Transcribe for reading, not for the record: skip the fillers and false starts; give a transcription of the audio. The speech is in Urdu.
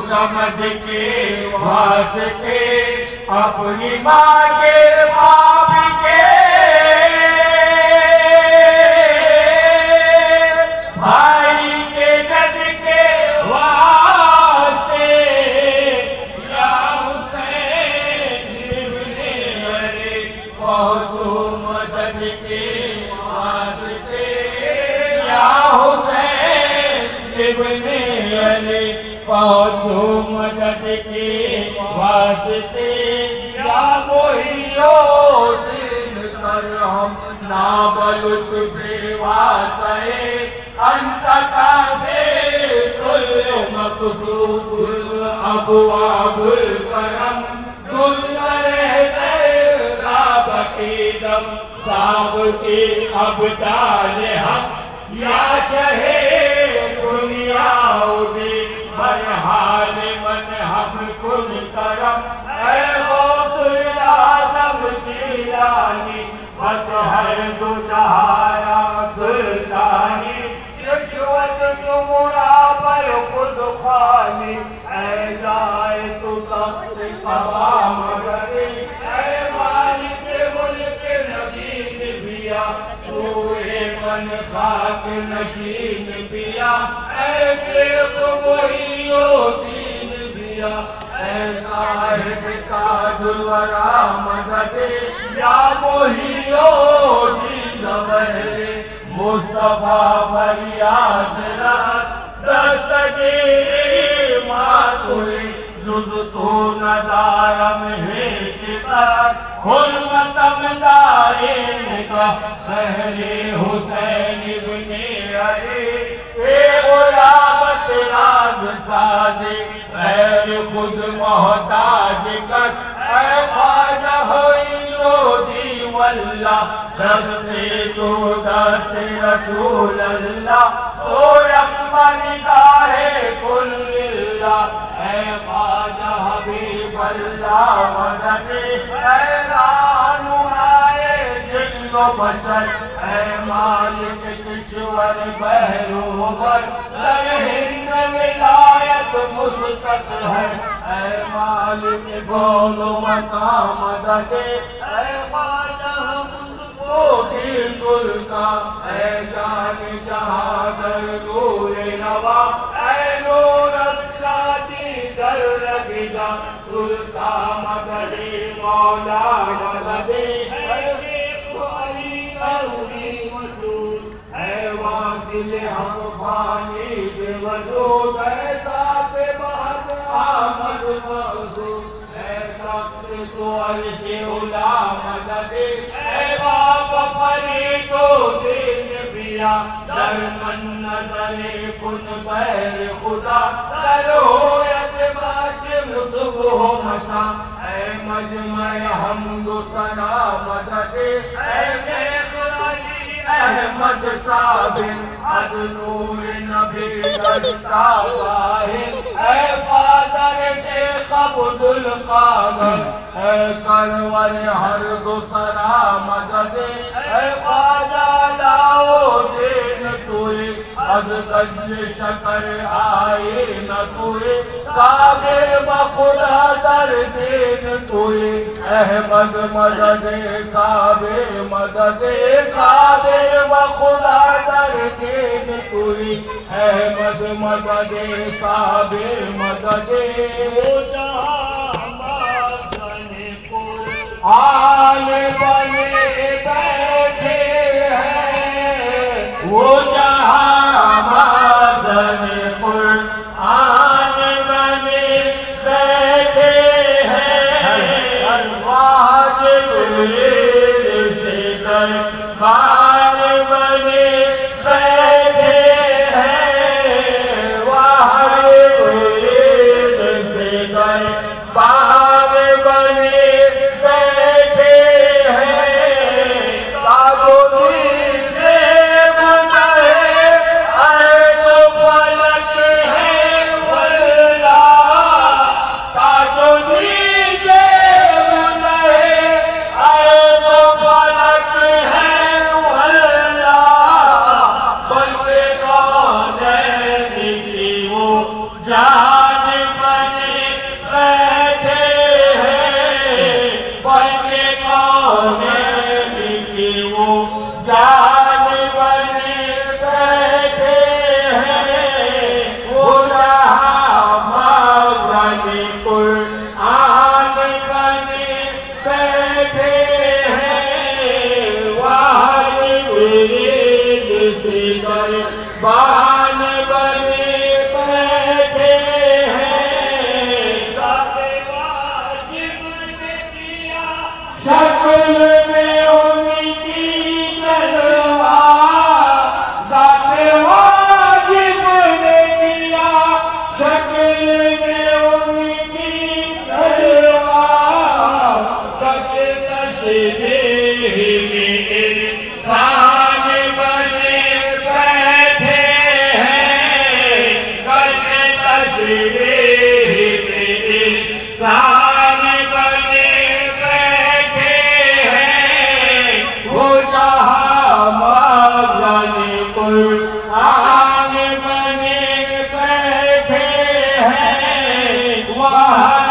سمجھ کے واسطے اپنی ماں کے باپ کے بھائی کے جد کے واسطے یا حسین ابن علی پہنچو مدد کے واسطے یا حسین ابن علی پہنچو مدد کے واسطے یا محیو دین کرم نابلطف واسعے انت کافی کل مقصود الابواب الکرم دل رہتے راب کی دم صاحب کی ابدال حق یا شہید دنیا اڈی مرحال من ہم کن کرم اے غوث اعظم جیلانی مطہر دو جہارا سلطانی رشوت جمرہ پر خود خانی اے جائے تو تخت قوام گری اے مالک ملک نبین بیا سوئے من خاک نشین بیا اے شیخ محیو دین بیا اے صاحب تاج الورا مدد یا محیو دین بہرے مصطفیٰ فریاد رات دستگیری ماتوئی جز تو ندارم ہیچتر حرمتم دارین کا بہرے حسین ابن علی اے غلامت راز سازی غیر خود محتاج کس اے خواجہ ہوئی رو دی واللہ دست تو دست رسول اللہ سویم بنگاہ کل اللہ اے خواجہ حبیب اللہ مدد اے رہنمائے جن و بشر اے مالک کشور بحروبر در ہند ولایت مستقر اے مالک گول و مقام مدد اے خواجہ کی سلطان اے جان جہادر نور نوا اے نور افشادی در رگجا سلطان مددی مولا مددی اے شیخ علی اولی وجود اے واصل حق فانی دے وجود اے ذات بہت آمد موجود اے تخت تو عرش اولا مددی اے بابا فرید و دین بیا در من نظر کن بیر خدا در ہویت باشم صبح و مسا اے مجمع حمد و ثنا مدد اے شیخ علی احمد صابر از نور نبی دستا واحد اے فادر عبد القادر اے سرور ہر دوسرا مدد اے خواجہ لاؤ دین توئے از گنج شکر آئے نہ توئے صابر بخدا در دین توئے احمد مدد صابر مدد صابر بخدا در دین توئے احمد مدد صابر مدد آل بنے بیٹھے ہیں وہ جہاں مادن قرآن بنے بیٹھے ہیں ارواح جبریل سے دربار بنے بیٹھے ہیں وہاں جبریل سے دربار بنے بان بنے بیٹھے ہیں ذات واجب نے کیا شکل میں ان کی تلوار ذات واجب نے کیا شکل میں ان کی تلوار تک تشبیہ میں انسان بنے انسان بنے بیٹھے ہیں وہ جہاں مادن قرآن بنے بیٹھے ہیں وہاں